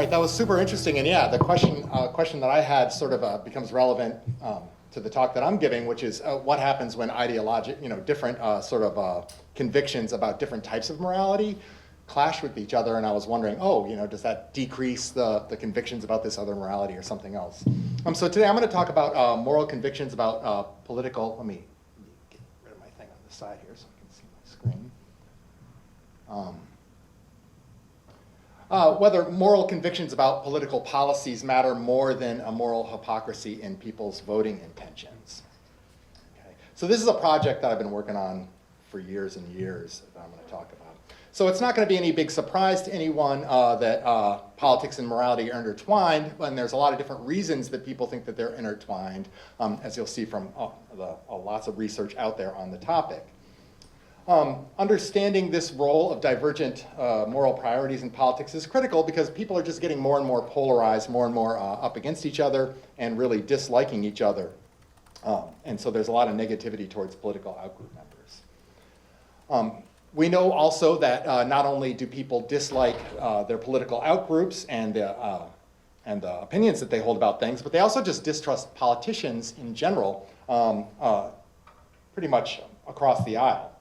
right, that was super interesting, and yeah, the question that I had sort of becomes relevant to the talk that I'm giving, which is what happens when different convictions about different types of morality clash with each other, and I was wondering, does that decrease the convictions about this other morality or something else? So today I'm going to talk about moral convictions about political. Let me get rid of my thing on the side here so I can see my screen. Whether moral convictions about political policies matter more than a moral hypocrisy in people's voting intentions. Okay. So this is a project that I've been working on for years and years that I'm going to talk about. So it's not going to be any big surprise to anyone that politics and morality are intertwined, and there's a lot of different reasons that people think that they're intertwined, as you'll see from lots of research out there on the topic. Understanding this role of divergent moral priorities in politics is critical because people are just getting more and more polarized, more and more up against each other, and really disliking each other. And so there's a lot of negativity towards political outgroup members. We know also that not only do people dislike their political outgroups and the opinions that they hold about things, but they also just distrust politicians in general, pretty much across the aisle.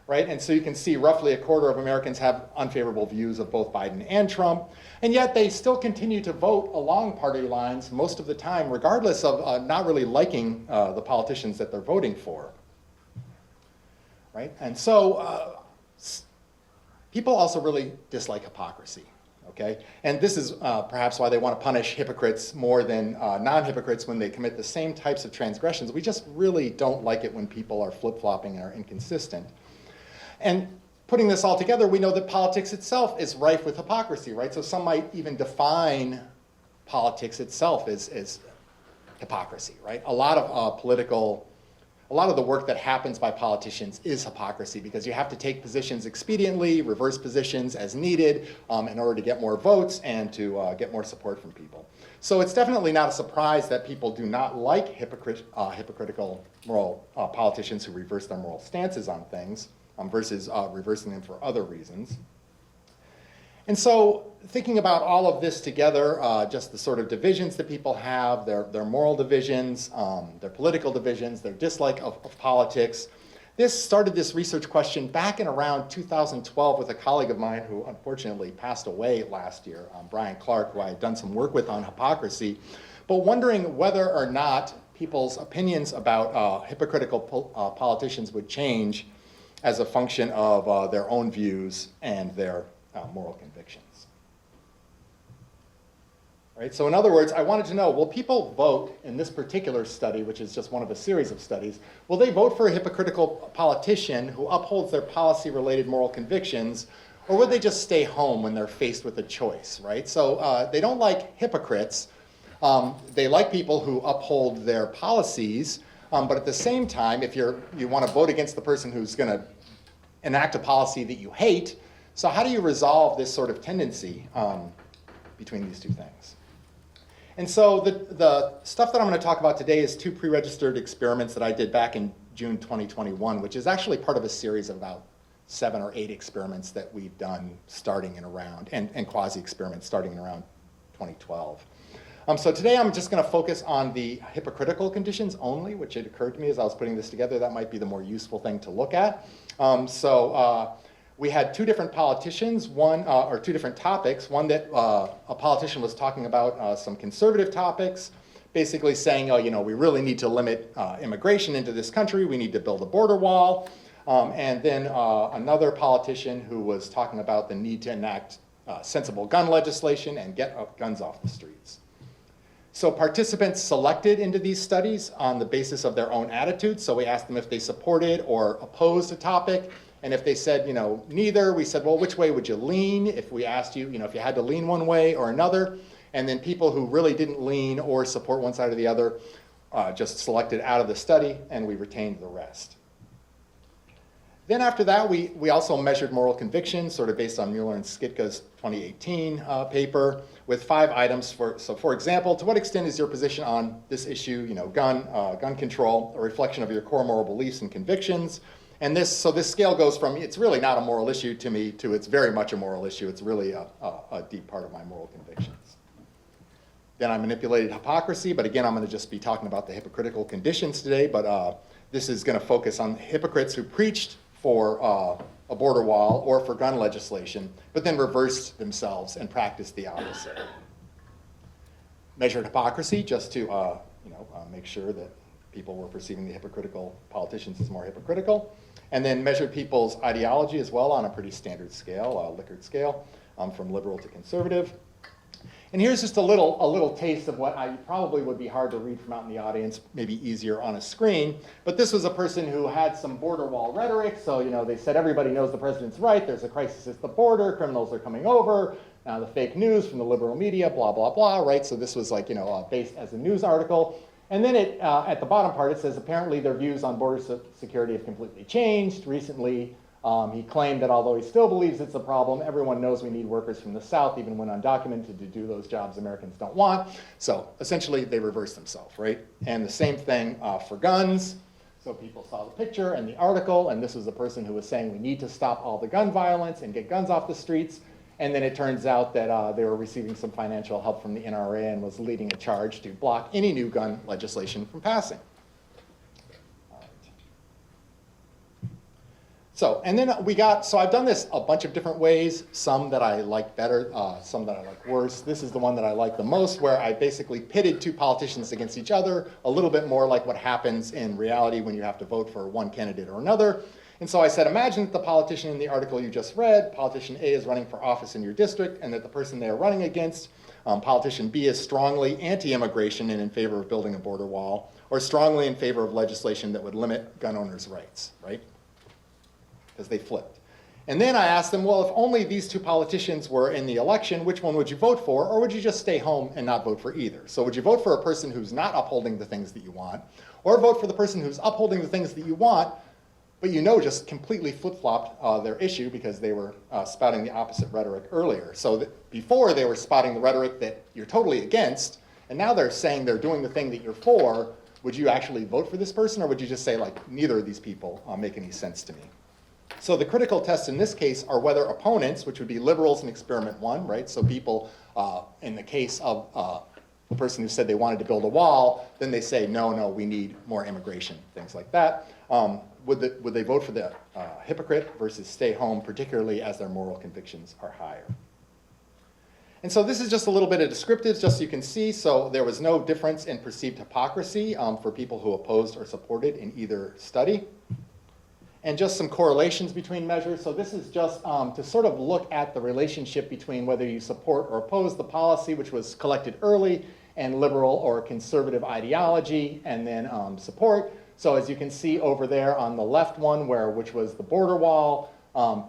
Right? And so you can see roughly a quarter of Americans have unfavorable views of both Biden and Trump, and yet they still continue to vote along party lines most of the time, regardless of not really liking the politicians that they're voting for. Right? And so people also really dislike hypocrisy. Okay? And this is perhaps why they want to punish hypocrites more than non-hypocrites when they commit the same types of transgressions. We just really don't like it when people are flip-flopping and are inconsistent. And putting this all together, we know that politics itself is rife with hypocrisy, right? So some might even define politics itself as hypocrisy, right? A lot of the work that happens by politicians is hypocrisy because you have to take positions expediently, reverse positions as needed in order to get more votes and to get more support from people. So it's definitely not a surprise that people do not like hypocritical moral politicians who reverse their moral stances on things. Versus reversing them for other reasons. And so thinking about all of this together, just the sort of divisions that people have, their moral divisions, their political divisions, their dislike of politics, this started this research question back in around 2012 with a colleague of mine who unfortunately passed away last year, Brian Clark, who I had done some work with on hypocrisy, but wondering whether or not people's opinions about hypocritical politicians would change as a function of their own views and their moral convictions. Right? So in other words, I wanted to know, will people vote in this particular study, which is just one of a series of studies, will they vote for a hypocritical politician who upholds their policy-related moral convictions, or would they just stay home when they're faced with a choice, right? So they don't like hypocrites. They like people who uphold their policies, but at the same time, if you want to vote against the person who's going to enact a policy that you hate, so how do you resolve this sort of tendency between these two things? And so the stuff that I'm going to talk about today is two pre-registered experiments that I did back in June 2021, which is actually part of a series of about 7 or 8 experiments that we've done starting in around, and quasi-experiments starting in around 2012. So today I'm just going to focus on the hypocritical conditions only, which it occurred to me as I was putting this together that might be the more useful thing to look at. We had 2 different politicians, or 2 different topics. One that a politician was talking about some conservative topics, basically saying, we really need to limit immigration into this country. We need to build a border wall. And then another politician who was talking about the need to enact sensible gun legislation and get guns off the streets. So participants selected into these studies on the basis of their own attitudes. So we asked them if they supported or opposed a topic. And if they said, neither, we said, well, which way would you lean? If we asked you, if you had to lean one way or another. And then people who really didn't lean or support one side or the other just selected out of the study, and we retained the rest. Then after that, we also measured moral conviction, sort of based on Mueller and Skitka's 2018 paper, with 5 items. So for example, to what extent is your position on this issue, gun control, a reflection of your core moral beliefs and convictions? And this scale goes from, it's really not a moral issue to me, to it's very much a moral issue. It's really a deep part of my moral convictions. Then I manipulated hypocrisy, but again, I'm going to just be talking about the hypocritical conditions today, but this is going to focus on hypocrites who preached for a border wall or for gun legislation, but then reversed themselves and practiced the opposite. Measured hypocrisy, just to make sure that people were perceiving the hypocritical politicians as more hypocritical. And then measured people's ideology as well on a pretty standard scale, Likert scale, from liberal to conservative. And here's just a little taste of what probably would be hard to read from out in the audience, maybe easier on a screen. But this was a person who had some border wall rhetoric. So, they said everybody knows the president's right. There's a crisis at the border. Criminals are coming over. Now the fake news from the liberal media, blah, blah, blah, right? So this was like, based as a news article. And then at the bottom part, it says apparently their views on border security have completely changed. Recently, he claimed that although he still believes it's a problem, everyone knows we need workers from the South, even when undocumented, to do those jobs Americans don't want. So essentially, they reversed themselves, right? And the same thing for guns. So people saw the picture and the article, and this was a person who was saying we need to stop all the gun violence and get guns off the streets. And then it turns out that they were receiving some financial help from the NRA and was leading a charge to block any new gun legislation from passing. So, and then I've done this a bunch of different ways, some that I like better, some that I like worse. This is the one that I like the most, where I basically pitted two politicians against each other, a little bit more like what happens in reality when you have to vote for one candidate or another. And so I said, imagine that the politician in the article you just read, politician A, is running for office in your district, and that the person they are running against, politician B, is strongly anti-immigration and in favor of building a border wall, or strongly in favor of legislation that would limit gun owners' rights, right? Because they flipped. And then I asked them, well, if only these two politicians were in the election, which one would you vote for, or would you just stay home and not vote for either? So would you vote for a person who's not upholding the things that you want, or vote for the person who's upholding the things that you want, but just completely flip-flopped their issue because they were spouting the opposite rhetoric earlier. So before they were spouting the rhetoric that you're totally against, and now they're saying they're doing the thing that you're for. Would you actually vote for this person, or would you just say, like, neither of these people make any sense to me? So the critical tests in this case are whether opponents, which would be liberals in experiment one, right? So people, in the case of the person who said they wanted to build a wall, then they say, no, we need more immigration, things like that. Would they vote for the hypocrite versus stay home, particularly as their moral convictions are higher? And so this is just a little bit of descriptives, just so you can see. So there was no difference in perceived hypocrisy for people who opposed or supported in either study. And just some correlations between measures. So this is just to sort of look at the relationship between whether you support or oppose the policy, which was collected early, and liberal or conservative ideology, and then support. So as you can see over there on the left one, which was the border wall,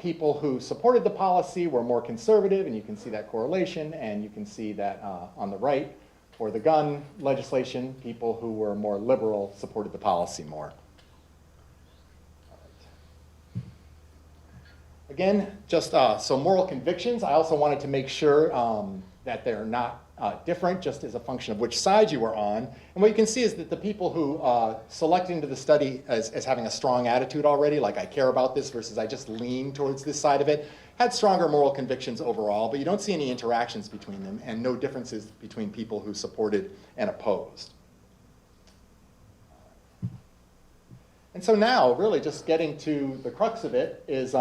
people who supported the policy were more conservative, and you can see that correlation, and you can see that on the right, for the gun legislation, people who were more liberal supported the policy more. Again, just so moral convictions, I also wanted to make sure that they're not different just as a function of which side you were on. And what you can see is that the people who selected into the study as having a strong attitude already, like I care about this versus I just lean towards this side of it, had stronger moral convictions overall, but you don't see any interactions between them and no differences between people who supported and opposed. And so now, really just getting to the crux of it is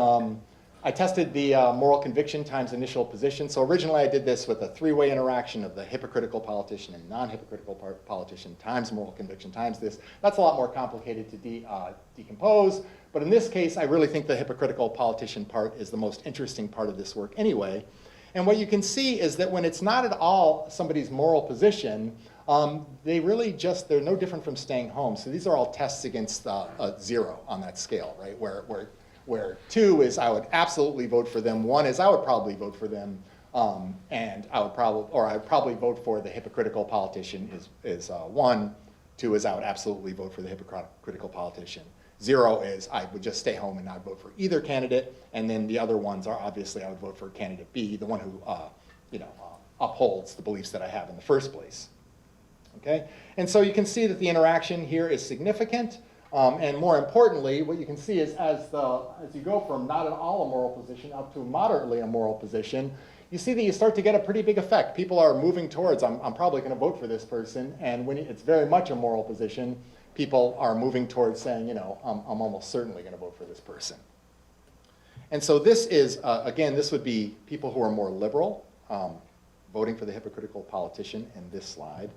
I tested the moral conviction times initial position. So originally I did this with a three-way interaction of the hypocritical politician and non-hypocritical politician times moral conviction times this. That's a lot more complicated to decompose. But in this case, I really think the hypocritical politician part is the most interesting part of this work anyway. And what you can see is that when it's not at all somebody's moral position, they're no different from staying home. So these are all tests against a 0 on that scale, right? Where 2 is I would absolutely vote for them, 1 is I would probably vote for them, and I would probably vote for the hypocritical politician is 1, 2 is I would absolutely vote for the hypocritical politician. 0 is I would just stay home and not vote for either candidate, and then the other ones are obviously I would vote for candidate B, the one who upholds the beliefs that I have in the first place. Okay, and so you can see that the interaction here is significant. And more importantly, what you can see is as you go from not at all a moral position up to moderately a moral position, you see that you start to get a pretty big effect. People are moving towards, I'm probably going to vote for this person. And when it's very much a moral position, people are moving towards saying, you know, I'm almost certainly going to vote for this person. And so this is, again, this would be people who are more liberal, voting for the hypocritical politician in this slide.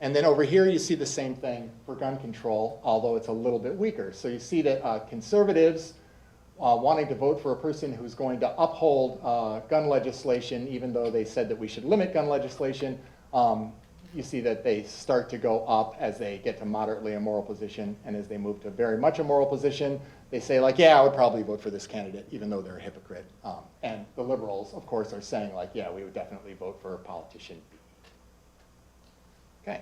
And then over here, you see the same thing for gun control, although it's a little bit weaker. So you see that conservatives wanting to vote for a person who's going to uphold gun legislation, even though they said that we should limit gun legislation, you see that they start to go up as they get to moderately a moral position. And as they move to very much a moral position, they say, like, yeah, I would probably vote for this candidate, even though they're a hypocrite. And the liberals, of course, are saying, like, yeah, we would definitely vote for politician B. Okay.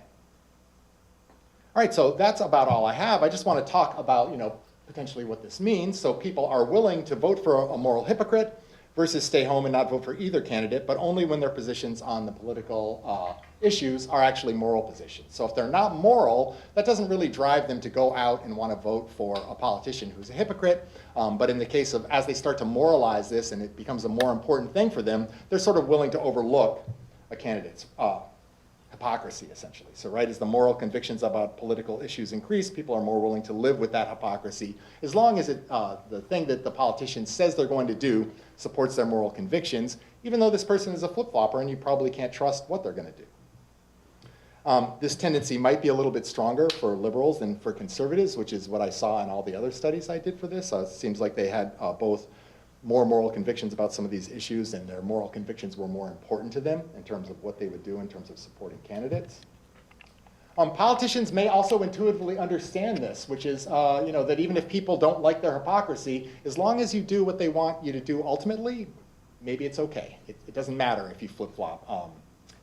All right, so that's about all I have. I just want to talk about, you know, potentially what this means. So people are willing to vote for a moral hypocrite versus stay home and not vote for either candidate, but only when their positions on the political issues are actually moral positions. So if they're not moral, that doesn't really drive them to go out and want to vote for a politician who's a hypocrite. But in the case of, as they start to moralize this and it becomes a more important thing for them, they're sort of willing to overlook a candidate's hypocrisy, essentially. So right as the moral convictions about political issues increase, people are more willing to live with that hypocrisy, as long as the thing that the politician says they're going to do supports their moral convictions, even though this person is a flip-flopper and you probably can't trust what they're going to do. This tendency might be a little bit stronger for liberals than for conservatives, which is what I saw in all the other studies I did for this. It seems like they had both more moral convictions about some of these issues, and their moral convictions were more important to them in terms of what they would do in terms of supporting candidates. Politicians may also intuitively understand this, which is you know, that even if people don't like their hypocrisy, as long as you do what they want you to do ultimately, maybe it's okay. It doesn't matter if you flip-flop.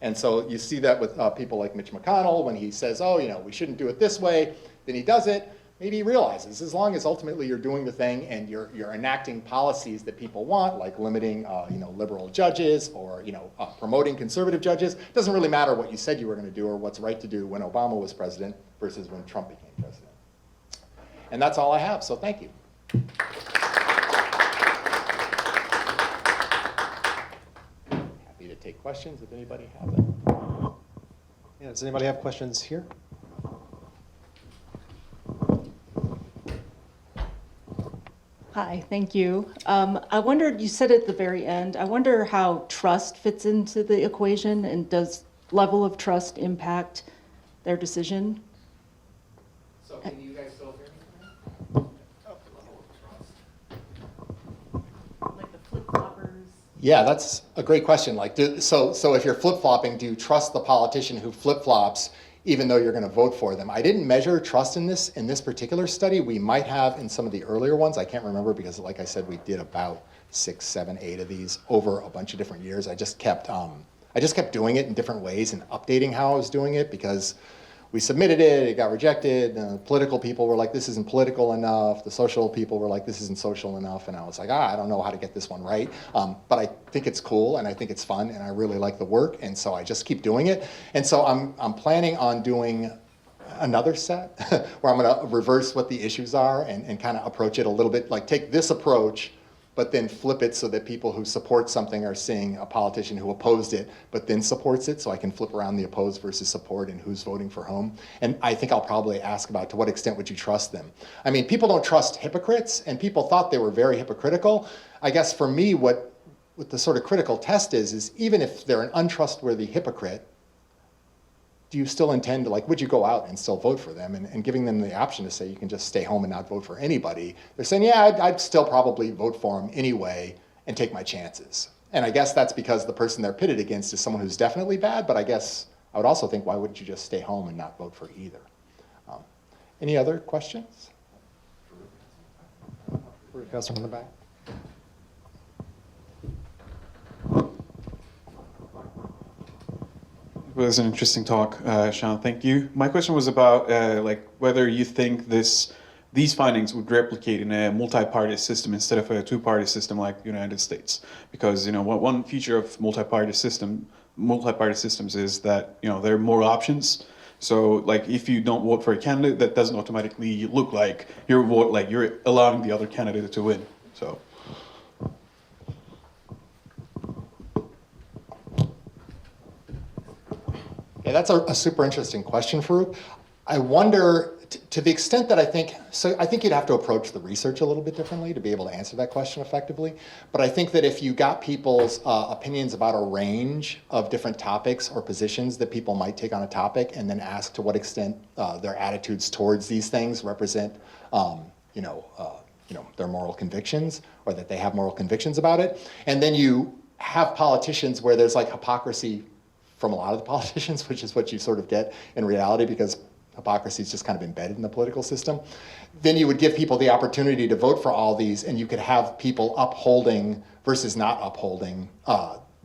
And so you see that with people like Mitch McConnell when he says, oh, you know, we shouldn't do it this way, then he does it. Maybe he realizes, as long as ultimately you're doing the thing and you're enacting policies that people want, like limiting you know, liberal judges or you know, promoting conservative judges, it doesn't really matter what you said you were going to do or what's right to do when Obama was president versus when Trump became president. And that's all I have, so thank you. Happy to take questions if anybody has them. Yeah, does anybody have questions here? Hi, thank you. I wondered, you said at the very end, I wonder how trust fits into the equation, and does level of trust impact their decision? So can you guys still hear me? Like the flip-floppers? Yeah, that's a great question. Like, so if you're flip-flopping, do you trust the politician who flip-flops even though you're going to vote for them? I didn't measure trust in this particular study. We might have in some of the earlier ones. I can't remember because, like I said, we did about 6, 7, 8 of these over a bunch of different years. I just kept doing it in different ways and updating how I was doing it because we submitted it, it got rejected. The political people were like, this isn't political enough. The social people were like, this isn't social enough. And I was like, I don't know how to get this one right. But I think it's cool and I think it's fun and I really like the work. And so I just keep doing it. And so I'm planning on doing another set where I'm going to reverse what the issues are and kind of approach it a little bit, like take this approach, but then flip it so that people who support something are seeing a politician who opposed it, but then supports it, so I can flip around the opposed versus support and who's voting for whom. And I think I'll probably ask about to what extent would you trust them? I mean, people don't trust hypocrites, and people thought they were very hypocritical. I guess for me, what the sort of critical test is even if they're an untrustworthy hypocrite, do you still intend to, like, would you go out and still vote for them? And giving them the option to say you can just stay home and not vote for anybody, they're saying, yeah, I'd still probably vote for them anyway and take my chances. And I guess that's because the person they're pitted against is someone who's definitely bad, but I guess I would also think, why wouldn't you just stay home and not vote for either? Any other questions? Professor in the back. It was an interesting talk, Sean. Thank you. My question was about like whether you think these findings would replicate in a multi-party system instead of a two-party system like the United States. Because one feature of multi-party systems is that there are more options, So like if you don't vote for a candidate, that doesn't automatically look like your vote, like you're allowing the other candidate to win. So. Yeah, that's a super interesting question, Farouk. I wonder, to the extent that I think you'd have to approach the research a little bit differently to be able to answer that question effectively. But I think that if you got people's opinions about a range of different topics or positions that people might take on a topic, and then ask to what extent their attitudes towards these things represent, their moral convictions, or that they have moral convictions about it, and then you have politicians where there's like hypocrisy from a lot of the politicians, which is what you sort of get in reality because hypocrisy is just kind of embedded in the political system, then you would give people the opportunity to vote for all these, and you could have people upholding versus not upholding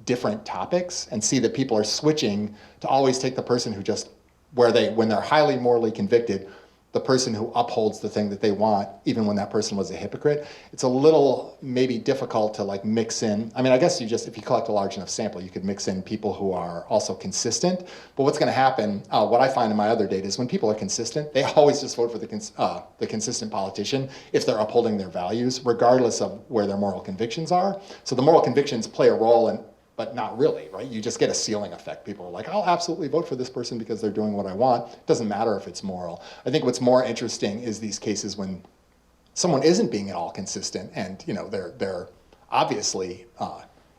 different topics, and see that people are switching to always take the person who just, when they're highly morally convicted, the person who upholds the thing that they want, even when that person was a hypocrite. It's a little maybe difficult to like mix in. I mean, I guess if you collect a large enough sample, you could mix in people who are also consistent. But what's going to happen, what I find in my other data is when people are consistent, they always just vote for the consistent politician if they're upholding their values, regardless of where their moral convictions are. So the moral convictions play a role in, but not really, right? You just get a ceiling effect. People are like, I'll absolutely vote for this person because they're doing what I want. It doesn't matter if it's moral. I think what's more interesting is these cases when someone isn't being at all consistent, and they're obviously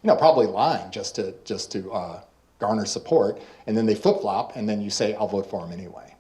probably lying just to garner support, and then they flip-flop, and then you say, I'll vote for them anyway.